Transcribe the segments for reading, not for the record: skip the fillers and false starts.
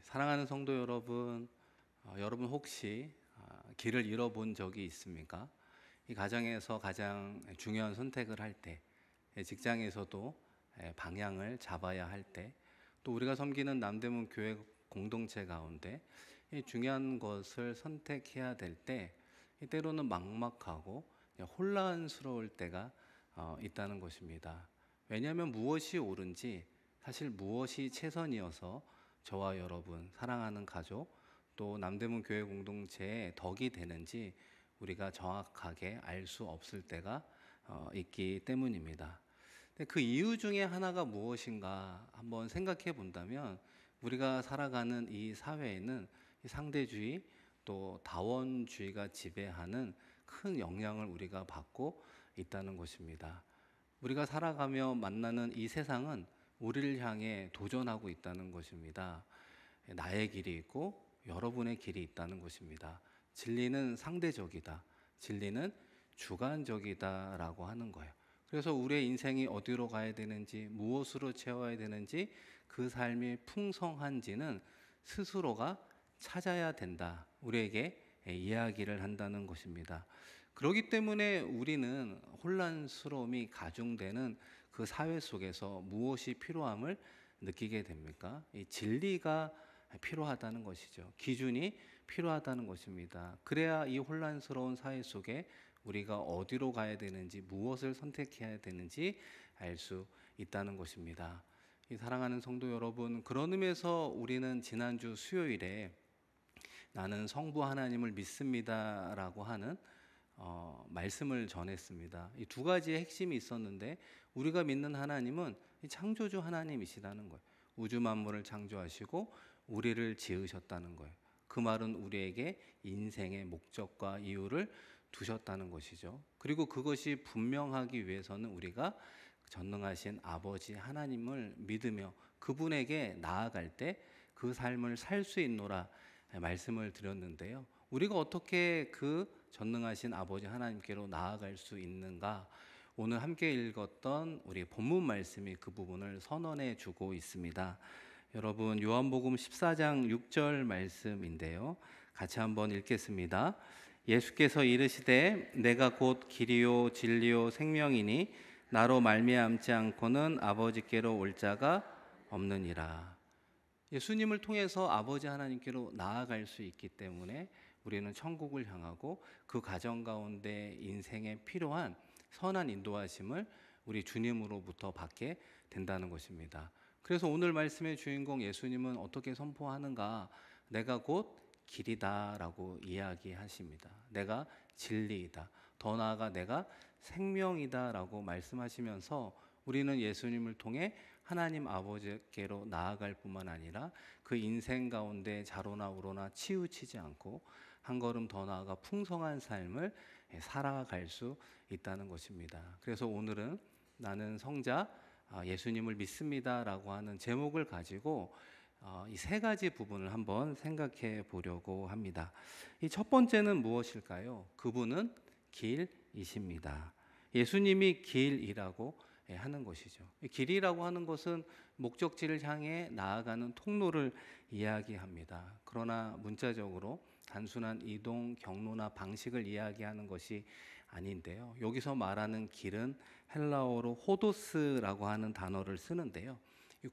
사랑하는 성도 여러분, 여러분 혹시 길을 잃어본 적이 있습니까? 이 가정에서 가장 중요한 선택을 할 때, 직장에서도 방향을 잡아야 할 때, 또 우리가 섬기는 남대문 교회 공동체 가운데 이 중요한 것을 선택해야 될 때, 때로는 막막하고 혼란스러울 때가 있다는 것입니다. 왜냐하면 무엇이 옳은지, 사실 무엇이 최선이어서 저와 여러분, 사랑하는 가족, 또 남대문 교회 공동체의 덕이 되는지 우리가 정확하게 알 수 없을 때가 있기 때문입니다. 근데 그 이유 중에 하나가 무엇인가 한번 생각해 본다면, 우리가 살아가는 이 사회에는 이 상대주의 또 다원주의가 지배하는 큰 영향을 우리가 받고 있다는 것입니다. 우리가 살아가며 만나는 이 세상은 우리를 향해 도전하고 있다는 것입니다. 나의 길이 있고 여러분의 길이 있다는 것입니다. 진리는 상대적이다. 진리는 주관적이다라고 하는 거예요. 그래서 우리의 인생이 어디로 가야 되는지, 무엇으로 채워야 되는지, 그 삶이 풍성한지는 스스로가 찾아야 된다. 우리에게 이야기를 한다는 것입니다. 그렇기 때문에 우리는 혼란스러움이 가중되는 그 사회 속에서 무엇이 필요함을 느끼게 됩니까? 이 진리가 필요하다는 것이죠. 기준이 필요하다는 것입니다. 그래야 이 혼란스러운 사회 속에 우리가 어디로 가야 되는지, 무엇을 선택해야 되는지 알 수 있다는 것입니다. 이 사랑하는 성도 여러분, 그런 의미에서 우리는 지난주 수요일에 나는 성부 하나님을 믿습니다라고 하는 말씀을 전했습니다. 이 두 가지의 핵심이 있었는데, 우리가 믿는 하나님은 창조주 하나님이시다는 거예요. 우주 만물을 창조하시고 우리를 지으셨다는 거예요. 그 말은 우리에게 인생의 목적과 이유를 두셨다는 것이죠. 그리고 그것이 분명하기 위해서는 우리가 전능하신 아버지 하나님을 믿으며 그분에게 나아갈 때 그 삶을 살 수 있노라 말씀을 드렸는데요. 우리가 어떻게 그 전능하신 아버지 하나님께로 나아갈 수 있는가? 오늘 함께 읽었던 우리 본문 말씀이 그 부분을 선언해 주고 있습니다. 여러분, 요한복음 14장 6절 말씀인데요. 같이 한번 읽겠습니다. 예수께서 이르시되 내가 곧 길이요 진리요 생명이니 나로 말미암지 않고는 아버지께로 올 자가 없느니라. 예수님을 통해서 아버지 하나님께로 나아갈 수 있기 때문에 우리는 천국을 향하고 그 과정 가운데 인생에 필요한 선한 인도하심을 우리 주님으로부터 받게 된다는 것입니다. 그래서 오늘 말씀의 주인공 예수님은 어떻게 선포하는가? 내가 곧 길이다라고 이야기하십니다. 내가 진리이다. 더 나아가 내가 생명이다라고 말씀하시면서 우리는 예수님을 통해 하나님 아버지께로 나아갈 뿐만 아니라 그 인생 가운데 자로나 우로나 치우치지 않고 한 걸음 더 나아가 풍성한 삶을 살아갈 수 있다는 것입니다. 그래서 오늘은 나는 성자 예수님을 믿습니다라고 하는 제목을 가지고 이 세 가지 부분을 한번 생각해 보려고 합니다. 이 첫 번째는 무엇일까요? 그분은 길이십니다. 예수님이 길이라고 하는 것이죠. 길이라고 하는 것은 목적지를 향해 나아가는 통로를 이야기합니다. 그러나 문자적으로 단순한 이동 경로나 방식을 이야기하는 것이 아닌데요. 여기서 말하는 길은 헬라어로 호도스라고 하는 단어를 쓰는데요.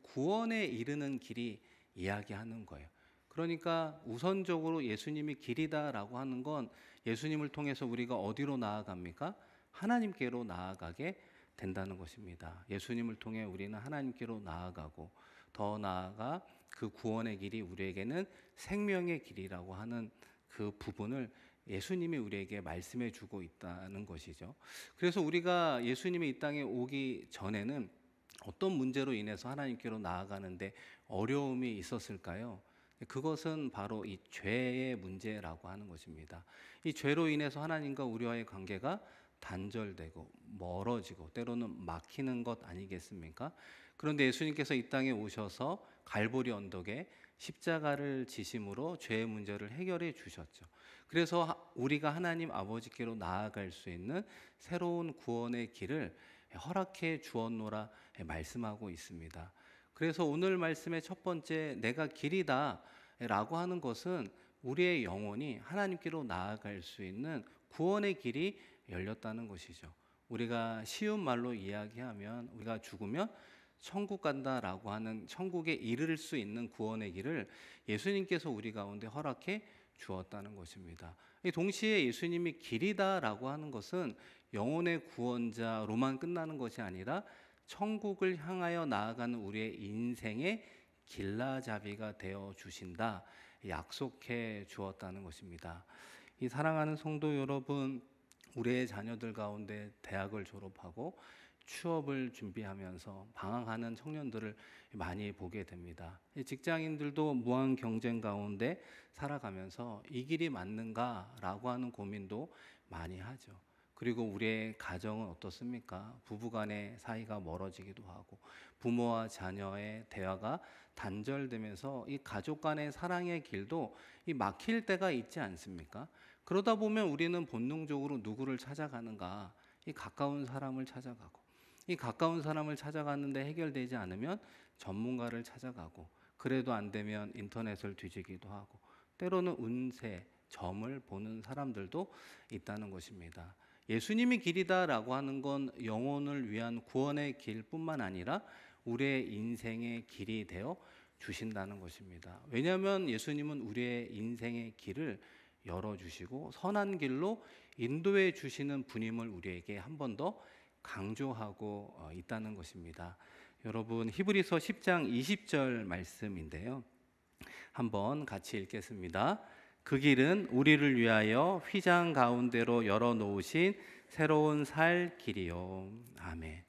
구원에 이르는 길이 이야기하는 거예요. 그러니까 우선적으로 예수님이 길이다라고 하는 건 예수님을 통해서 우리가 어디로 나아갑니까? 하나님께로 나아가게 된다는 것입니다. 예수님을 통해 우리는 하나님께로 나아가고 더 나아가 그 구원의 길이 우리에게는 생명의 길이라고 하는 그 부분을 예수님이 우리에게 말씀해 주고 있다는 것이죠. 그래서 우리가 예수님이 이 땅에 오기 전에는 어떤 문제로 인해서 하나님께로 나아가는데 어려움이 있었을까요? 그것은 바로 이 죄의 문제라고 하는 것입니다. 이 죄로 인해서 하나님과 우리와의 관계가 단절되고 멀어지고 때로는 막히는 것 아니겠습니까? 그런데 예수님께서 이 땅에 오셔서 갈보리 언덕에 십자가를 지심으로 죄의 문제를 해결해 주셨죠. 그래서 우리가 하나님 아버지께로 나아갈 수 있는 새로운 구원의 길을 허락해 주었노라 말씀하고 있습니다. 그래서 오늘 말씀의 첫 번째, 내가 길이다. 라고 하는 것은 우리의 영혼이 하나님께로 나아갈 수 있는 구원의 길이 열렸다는 것이죠. 우리가 쉬운 말로 이야기하면 우리가 죽으면 천국 간다라고 하는 천국에 이를 수 있는 구원의 길을 예수님께서 우리 가운데 허락해 주었다는 것입니다. 동시에 예수님이 길이다라고 하는 것은 영혼의 구원자로만 끝나는 것이 아니라 천국을 향하여 나아가는 우리의 인생의 길라잡이가 되어 주신다, 약속해 주었다는 것입니다. 이 사랑하는 성도 여러분, 우리의 자녀들 가운데 대학을 졸업하고 취업을 준비하면서 방황하는 청년들을 많이 보게 됩니다. 직장인들도 무한 경쟁 가운데 살아가면서 이 길이 맞는가라고 하는 고민도 많이 하죠. 그리고 우리의 가정은 어떻습니까? 부부간의 사이가 멀어지기도 하고 부모와 자녀의 대화가 단절되면서 이 가족 간의 사랑의 길도 이 막힐 때가 있지 않습니까? 그러다 보면 우리는 본능적으로 누구를 찾아가는가? 이 가까운 사람을 찾아가고, 이 가까운 사람을 찾아가는데 해결되지 않으면 전문가를 찾아가고, 그래도 안 되면 인터넷을 뒤지기도 하고, 때로는 운세, 점을 보는 사람들도 있다는 것입니다. 예수님이 길이다라고 하는 건 영혼을 위한 구원의 길뿐만 아니라 우리의 인생의 길이 되어 주신다는 것입니다. 왜냐하면 예수님은 우리의 인생의 길을 열어주시고 선한 길로 인도해 주시는 분임을 우리에게 한 번 더 강조하고 있다는 것입니다. 여러분, 히브리서 10장 20절 말씀인데요, 한번 같이 읽겠습니다. 그 길은 우리를 위하여 휘장 가운데로 열어놓으신 새로운 살 길이요. 아멘.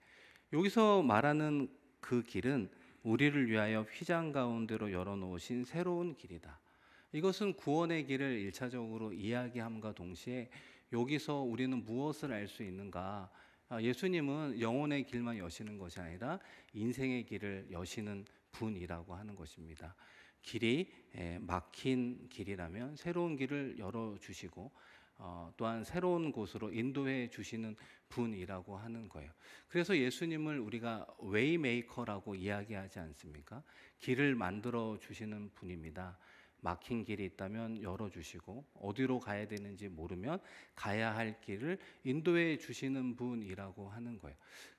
여기서 말하는 그 길은 우리를 위하여 휘장 가운데로 열어놓으신 새로운 길이다. 이것은 구원의 길을 일차적으로 이야기함과 동시에 여기서 우리는 무엇을 알 수 있는가? 예수님은 영혼의 길만 여시는 것이 아니라 인생의 길을 여시는 분이라고 하는 것입니다. 길이 막힌 길이라면 새로운 길을 열어주시고 또한 새로운 곳으로 인도해 주시는 분이라고 하는 거예요. 그래서 예수님을 우리가 웨이메이커라고 이야기하지 않습니까? 길을 만들어 주시는 분입니다. 막힌 길이 있다면 열어주시고 어디로 가야 되는지 모르면 가야 할 길을 인도해 주시는 분이라고 하는 거예요.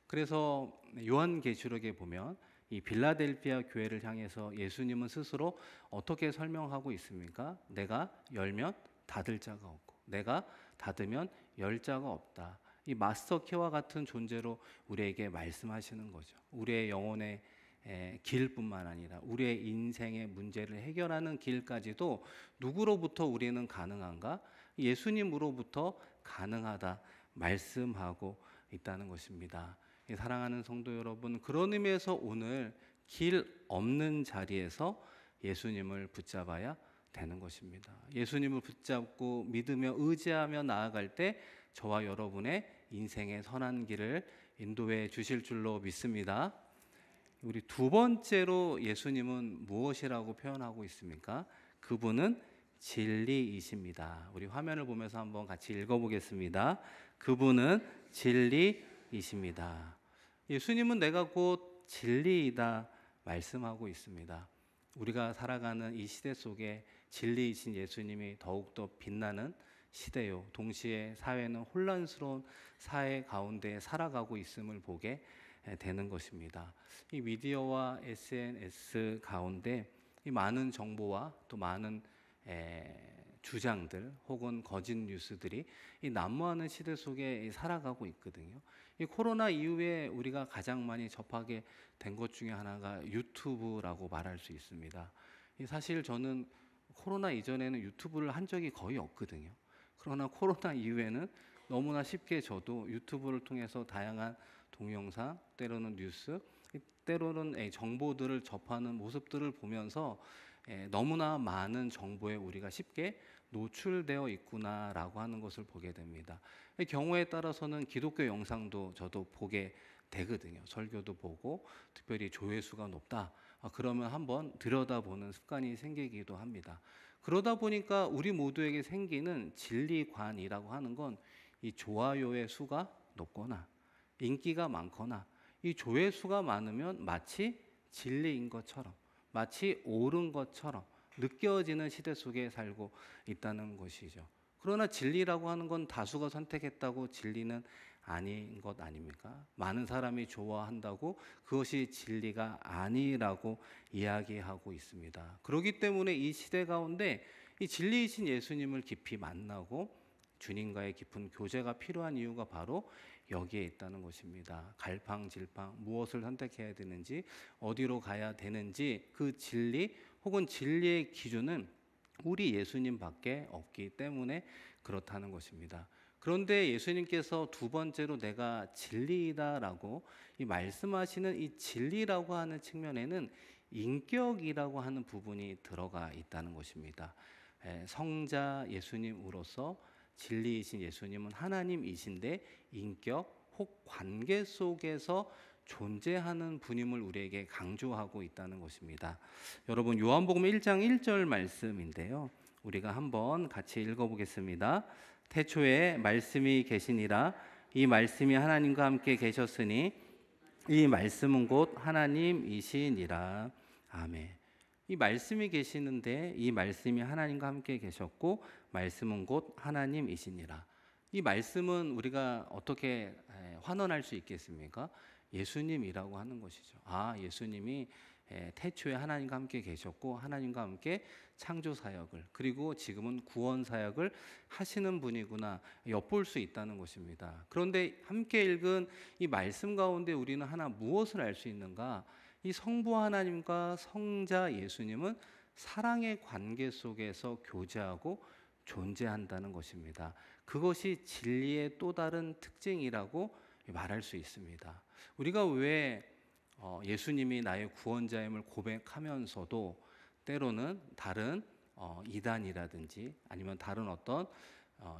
그래서 요한계시록에 보면 이 빌라델피아 교회를 향해서 예수님은 스스로 어떻게 설명하고 있습니까? 내가 열면 닫을 자가 없고 내가 닫으면 열 자가 없다. 이 마스터키와 같은 존재로 우리에게 말씀하시는 거죠. 우리의 영혼의 길뿐만 아니라 우리의 인생의 문제를 해결하는 길까지도 누구로부터 우리는 가능한가? 예수님으로부터 가능하다 말씀하고 있다는 것입니다. 사랑하는 성도 여러분, 그런 의미에서 오늘 길 없는 자리에서 예수님을 붙잡아야 되는 것입니다. 예수님을 붙잡고 믿으며 의지하며 나아갈 때 저와 여러분의 인생의 선한 길을 인도해 주실 줄로 믿습니다. 우리 두 번째로 예수님은 무엇이라고 표현하고 있습니까? 그분은 진리이십니다. 우리 화면을 보면서 한번 같이 읽어보겠습니다. 그분은 진리이십니다. 예수님은 내가 곧 진리이다 말씀하고 있습니다. 우리가 살아가는 이 시대 속에 진리이신 예수님이 더욱더 빛나는 시대요. 동시에 사회는 혼란스러운 사회 가운데 살아가고 있음을 보게 되는 것입니다. 이 미디어와 SNS 가운데 이 많은 정보와 또 많은 주장들 혹은 거짓 뉴스들이 이 난무하는 시대 속에 살아가고 있거든요. 이 코로나 이후에 우리가 가장 많이 접하게 된 것 중에 하나가 유튜브라고 말할 수 있습니다. 사실 저는 코로나 이전에는 유튜브를 한 적이 거의 없거든요. 그러나 코로나 이후에는 너무나 쉽게 저도 유튜브를 통해서 다양한 동영상, 때로는 뉴스, 때로는 정보들을 접하는 모습들을 보면서 너무나 많은 정보에 우리가 쉽게 노출되어 있구나라고 하는 것을 보게 됩니다. 경우에 따라서는 기독교 영상도 저도 보게 되거든요. 설교도 보고 특별히 조회수가 높다. 그러면 한번 들여다보는 습관이 생기기도 합니다. 그러다 보니까 우리 모두에게 생기는 진리관이라고 하는 건 이 좋아요의 수가 높거나 인기가 많거나 이 조회수가 많으면 마치 진리인 것처럼, 마치 옳은 것처럼, 느껴지는 시대 속에 살고 있다는 것이죠. 그러나 진리라고 하는 건 다수가 선택했다고 진리는 아닌 것 아닙니까? 많은 사람이 좋아한다고 그것이 진리가 아니라고 이야기하고 있습니다. 그렇기 때문에 이 시대 가운데 이 진리이신 예수님을 깊이 만나고 주님과의 깊은 교제가 필요한 이유가 바로 여기에 있다는 것입니다. 갈팡질팡 무엇을 선택해야 되는지, 어디로 가야 되는지, 그 진리 혹은 진리의 기준은 우리 예수님밖에 없기 때문에 그렇다는 것입니다. 그런데 예수님께서 두 번째로 내가 진리이다라고 이 말씀하시는 이 진리라고 하는 측면에는 인격이라고 하는 부분이 들어가 있다는 것입니다. 성자 예수님으로서 진리이신 예수님은 하나님이신데 인격 혹 관계 속에서 존재하는 분임을 우리에게 강조하고 있다는 것입니다. 여러분 요한복음 1장 1절 말씀인데요. 우리가 한번 같이 읽어보겠습니다. 태초에 말씀이 계시니라. 이 말씀이 하나님과 함께 계셨으니 이 말씀은 곧 하나님이시니라. 아멘. 이 말씀이 계시는데 이 말씀이 하나님과 함께 계셨고 말씀은 곧 하나님이시니라. 이 말씀은 우리가 어떻게 환원할 수 있겠습니까? 예수님이라고 하는 것이죠. 예수님이 태초에 하나님과 함께 계셨고 하나님과 함께 창조 사역을 그리고 지금은 구원 사역을 하시는 분이구나 엿볼 수 있다는 것입니다. 그런데 함께 읽은 이 말씀 가운데 우리는 하나 무엇을 알 수 있는가? 이 성부 하나님과 성자 예수님은 사랑의 관계 속에서 교제하고 존재한다는 것입니다. 그것이 진리의 또 다른 특징이라고 말할 수 있습니다. 우리가 왜 예수님이 나의 구원자임을 고백하면서도 때로는 다른 이단이라든지 아니면 다른 어떤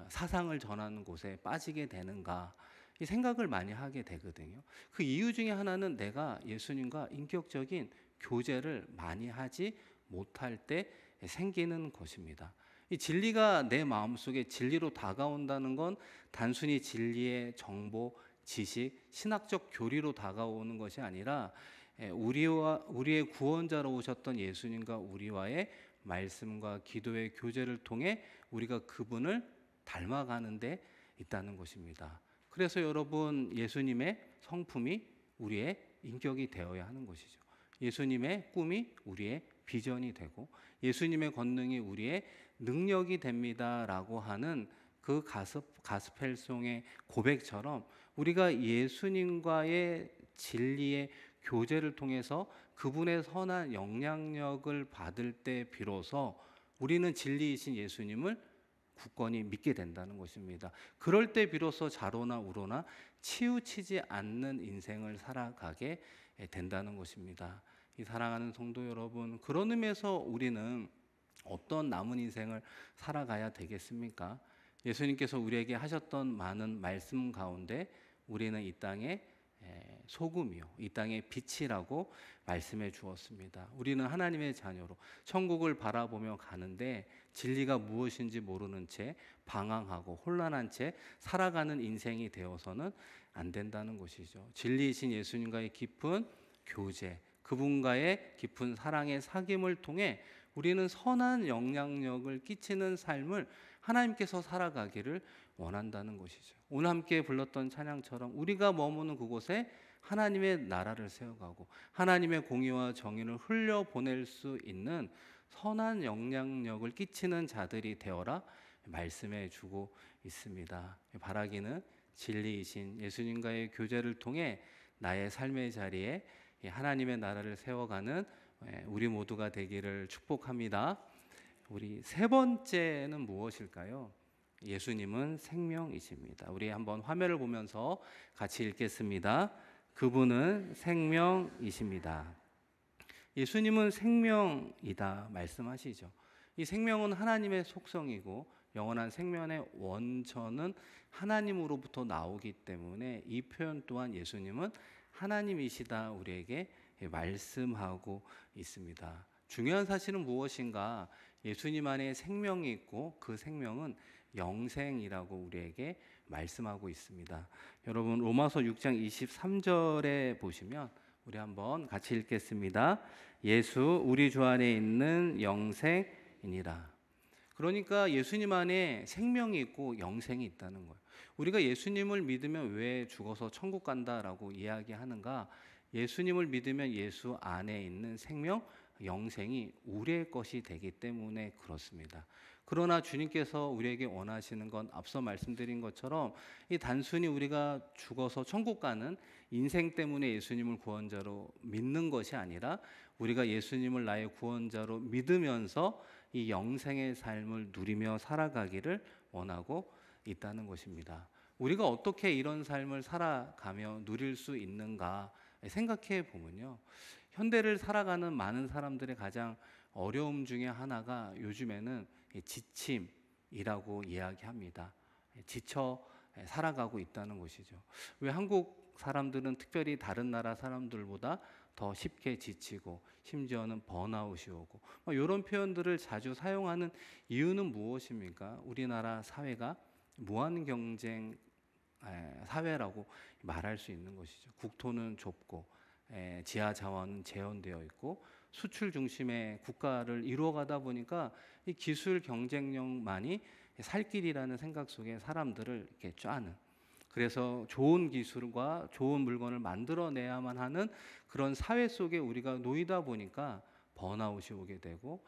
사상을 전하는 곳에 빠지게 되는가 이 생각을 많이 하게 되거든요. 그 이유 중에 하나는 내가 예수님과 인격적인 교제를 많이 하지 못할 때 생기는 것입니다. 이 진리가 내 마음속에 진리로 다가온다는 건 단순히 진리의 정보, 지식, 신학적 교리로 다가오는 것이 아니라 우리의 구원자로 오셨던 예수님과 우리와의 말씀과 기도의 교제를 통해 우리가 그분을 닮아가는 데 있다는 것입니다. 그래서 여러분 예수님의 성품이 우리의 인격이 되어야 하는 것이죠. 예수님의 꿈이 우리의 비전이 되고 예수님의 권능이 우리의 능력이 됩니다라고 하는 그 가스펠송의 고백처럼 우리가 예수님과의 진리의 교제를 통해서 그분의 선한 영향력을 받을 때 비로소 우리는 진리이신 예수님을 굳건히 믿게 된다는 것입니다. 그럴 때 비로소 좌로나 우로나 치우치지 않는 인생을 살아가게 된다는 것입니다. 이 사랑하는 성도 여러분, 그런 의미에서 우리는 어떤 남은 인생을 살아가야 되겠습니까? 예수님께서 우리에게 하셨던 많은 말씀 가운데 우리는 이 땅에 소금이요, 이 땅의 빛이라고 말씀해 주었습니다. 우리는 하나님의 자녀로 천국을 바라보며 가는데 진리가 무엇인지 모르는 채 방황하고 혼란한 채 살아가는 인생이 되어서는 안 된다는 것이죠. 진리이신 예수님과의 깊은 교제, 그분과의 깊은 사랑의 사귐을 통해 우리는 선한 영향력을 끼치는 삶을 하나님께서 살아가기를 원한다는 것이죠. 오늘 함께 불렀던 찬양처럼 우리가 머무는 그곳에 하나님의 나라를 세워가고 하나님의 공의와 정의를 흘려보낼 수 있는 선한 영향력을 끼치는 자들이 되어라 말씀해 주고 있습니다. 바라기는 진리이신 예수님과의 교제를 통해 나의 삶의 자리에 하나님의 나라를 세워가는 우리 모두가 되기를 축복합니다. 우리 세 번째는 무엇일까요? 예수님은 생명이십니다. 우리 한번 화면을 보면서 같이 읽겠습니다. 그분은 생명이십니다. 예수님은 생명이다 말씀하시죠. 이 생명은 하나님의 속성이고 영원한 생명의 원천은 하나님으로부터 나오기 때문에 이 표현 또한 예수님은 하나님이시다 우리에게 말씀하고 있습니다. 중요한 사실은 무엇인가? 예수님 안에 생명이 있고 그 생명은 영생이라고 우리에게 말씀하고 있습니다. 여러분 로마서 6장 23절에 보시면 우리 한번 같이 읽겠습니다. 예수 우리 주 안에 있는 영생이니라. 그러니까 예수님 안에 생명이 있고 영생이 있다는 거예요. 우리가 예수님을 믿으면 왜 죽어서 천국 간다라고 이야기하는가? 예수님을 믿으면 예수 안에 있는 생명, 영생이 우리의 것이 되기 때문에 그렇습니다. 그러나 주님께서 우리에게 원하시는 건 앞서 말씀드린 것처럼 이 단순히 우리가 죽어서 천국 가는 인생 때문에 예수님을 구원자로 믿는 것이 아니라 우리가 예수님을 나의 구원자로 믿으면서 이 영생의 삶을 누리며 살아가기를 원하고 있다는 것입니다. 우리가 어떻게 이런 삶을 살아가며 누릴 수 있는가 생각해 보면요. 현대를 살아가는 많은 사람들의 가장 어려움 중에 하나가 요즘에는 지침이라고 이야기합니다. 지쳐 살아가고 있다는 것이죠. 왜 한국 사람들은 특별히 다른 나라 사람들보다 더 쉽게 지치고 심지어는 번아웃이 오고 이런 표현들을 자주 사용하는 이유는 무엇입니까? 우리나라 사회가 무한 경쟁 사회라고 말할 수 있는 것이죠. 국토는 좁고 지하 자원은 제한되어 있고 수출 중심의 국가를 이루어가다 보니까 이 기술 경쟁력만이 살 길이라는 생각 속에 사람들을 이렇게 짜는, 그래서 좋은 기술과 좋은 물건을 만들어내야만 하는 그런 사회 속에 우리가 놓이다 보니까 번아웃이 오게 되고,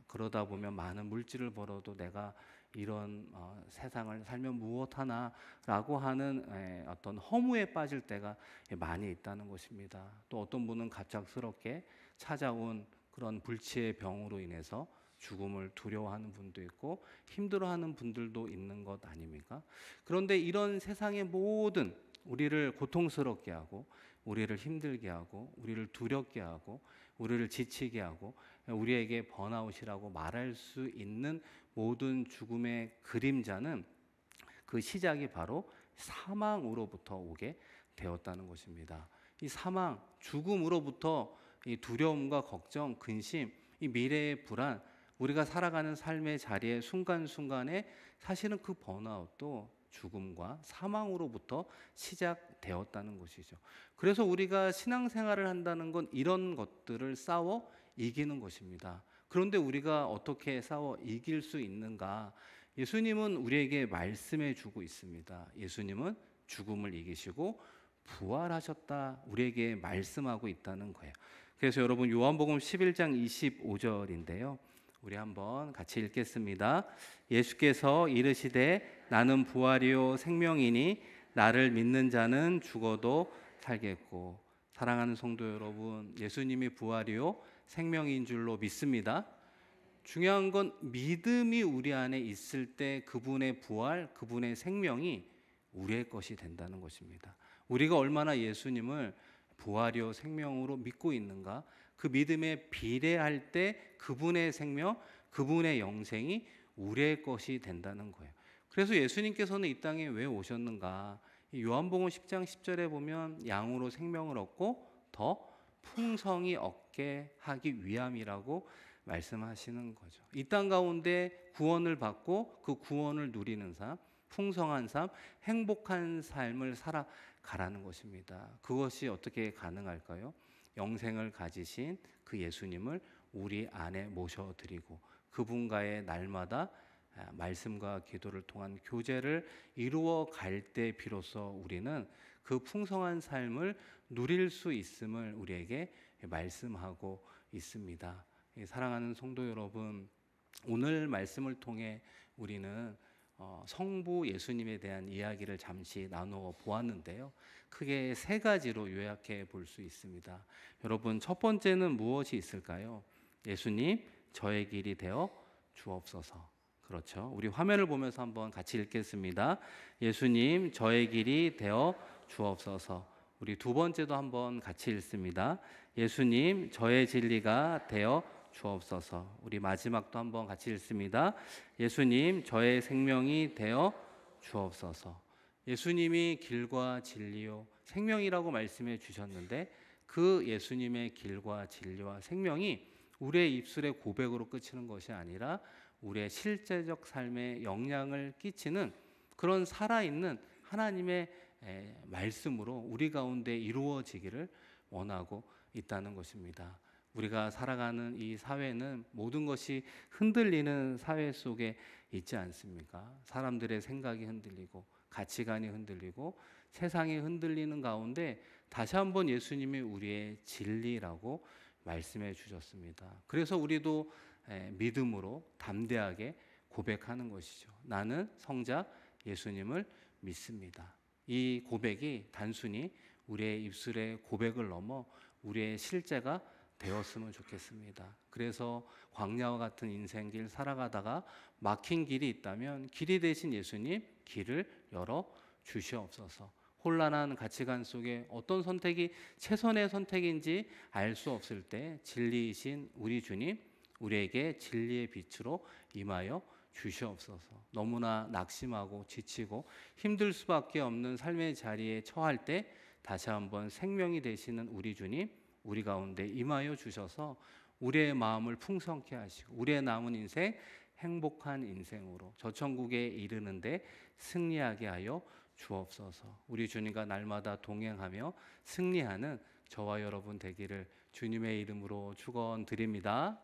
그러다 보면 많은 물질을 벌어도 내가 이런 세상을 살면 무엇하나라고 하는 어떤 허무에 빠질 때가 많이 있다는 것입니다. 또 어떤 분은 갑작스럽게 찾아온 그런 불치의 병으로 인해서 죽음을 두려워하는 분도 있고 힘들어하는 분들도 있는 것 아닙니까? 그런데 이런 세상의 모든 우리를 고통스럽게 하고 우리를 힘들게 하고 우리를 두렵게 하고 우리를 지치게 하고 우리에게 번아웃이라고 말할 수 있는 모든 죽음의 그림자는 그 시작이 바로 사망으로부터 오게 되었다는 것입니다. 이 사망, 죽음으로부터 이 두려움과 걱정, 근심, 이 미래의 불안, 우리가 살아가는 삶의 자리의 순간순간에 사실은 그 번아웃도 죽음과 사망으로부터 시작되었다는 것이죠. 그래서 우리가 신앙생활을 한다는 건 이런 것들을 싸워 이기는 것입니다. 그런데 우리가 어떻게 싸워 이길 수 있는가? 예수님은 우리에게 말씀해 주고 있습니다. 예수님은 죽음을 이기시고 부활하셨다 우리에게 말씀하고 있다는 거예요. 그래서 여러분 요한복음 11장 25절인데요. 우리 한번 같이 읽겠습니다. 예수께서 이르시되 나는 부활이요 생명이니 나를 믿는 자는 죽어도 살겠고. 사랑하는 성도 여러분, 예수님이 부활이요 생명인 줄로 믿습니다. 중요한 건 믿음이 우리 안에 있을 때 그분의 부활, 그분의 생명이 우리의 것이 된다는 것입니다. 우리가 얼마나 예수님을 부활이요 생명으로 믿고 있는가, 그 믿음에 비례할 때 그분의 생명, 그분의 영생이 우리의 것이 된다는 거예요. 그래서 예수님께서는 이 땅에 왜 오셨는가? 요한복음 10장 10절에 보면 양으로 생명을 얻고 더 풍성히 얻게 하기 위함이라고 말씀하시는 거죠. 이 땅 가운데 구원을 받고 그 구원을 누리는 삶, 풍성한 삶, 행복한 삶을 살아가라는 것입니다. 그것이 어떻게 가능할까요? 영생을 가지신 그 예수님을 우리 안에 모셔드리고 그분과의 날마다 말씀과 기도를 통한 교제를 이루어 갈 때 비로소 우리는 그 풍성한 삶을 누릴 수 있음을 우리에게 말씀하고 있습니다. 사랑하는 성도 여러분, 오늘 말씀을 통해 우리는 성부 예수님에 대한 이야기를 잠시 나누어 보았는데요. 크게 세 가지로 요약해 볼 수 있습니다. 여러분, 첫 번째는 무엇이 있을까요? 예수님, 저의 길이 되어 주옵소서. 그렇죠. 우리 화면을 보면서 한번 같이 읽겠습니다. 예수님, 저의 길이 되어 주옵소서. 우리 두 번째도 한번 같이 읽습니다. 예수님, 저의 진리가 되어 주옵소서. 우리 마지막도 한번 같이 읽습니다. 예수님, 저의 생명이 되어 주옵소서. 예수님이 길과 진리요 생명이라고 말씀해 주셨는데 그 예수님의 길과 진리와 생명이 우리의 입술의 고백으로 그치는 것이 아니라 우리의 실제적 삶에 영향을 끼치는 그런 살아있는 하나님의 말씀으로 우리 가운데 이루어지기를 원하고 있다는 것입니다. 우리가 살아가는 이 사회는 모든 것이 흔들리는 사회 속에 있지 않습니까? 사람들의 생각이 흔들리고 가치관이 흔들리고 세상이 흔들리는 가운데 다시 한번 예수님이 우리의 진리라고 말씀해 주셨습니다. 그래서 우리도 믿음으로 담대하게 고백하는 것이죠. 나는 성자 예수님을 믿습니다. 이 고백이 단순히 우리의 입술의 고백을 넘어 우리의 실제가 되었으면 좋겠습니다. 그래서 광야와 같은 인생길 살아가다가 막힌 길이 있다면 길이 되신 예수님 길을 열어 주시옵소서. 혼란한 가치관 속에 어떤 선택이 최선의 선택인지 알 수 없을 때 진리이신 우리 주님 우리에게 진리의 빛으로 임하여 주시옵소서. 너무나 낙심하고 지치고 힘들 수밖에 없는 삶의 자리에 처할 때 다시 한번 생명이 되시는 우리 주님 우리 가운데 임하여 주셔서 우리의 마음을 풍성케 하시고 우리의 남은 인생 행복한 인생으로 저 천국에 이르는데 승리하게 하여 주옵소서. 우리 주님과 날마다 동행하며 승리하는 저와 여러분 되기를 주님의 이름으로 축원드립니다.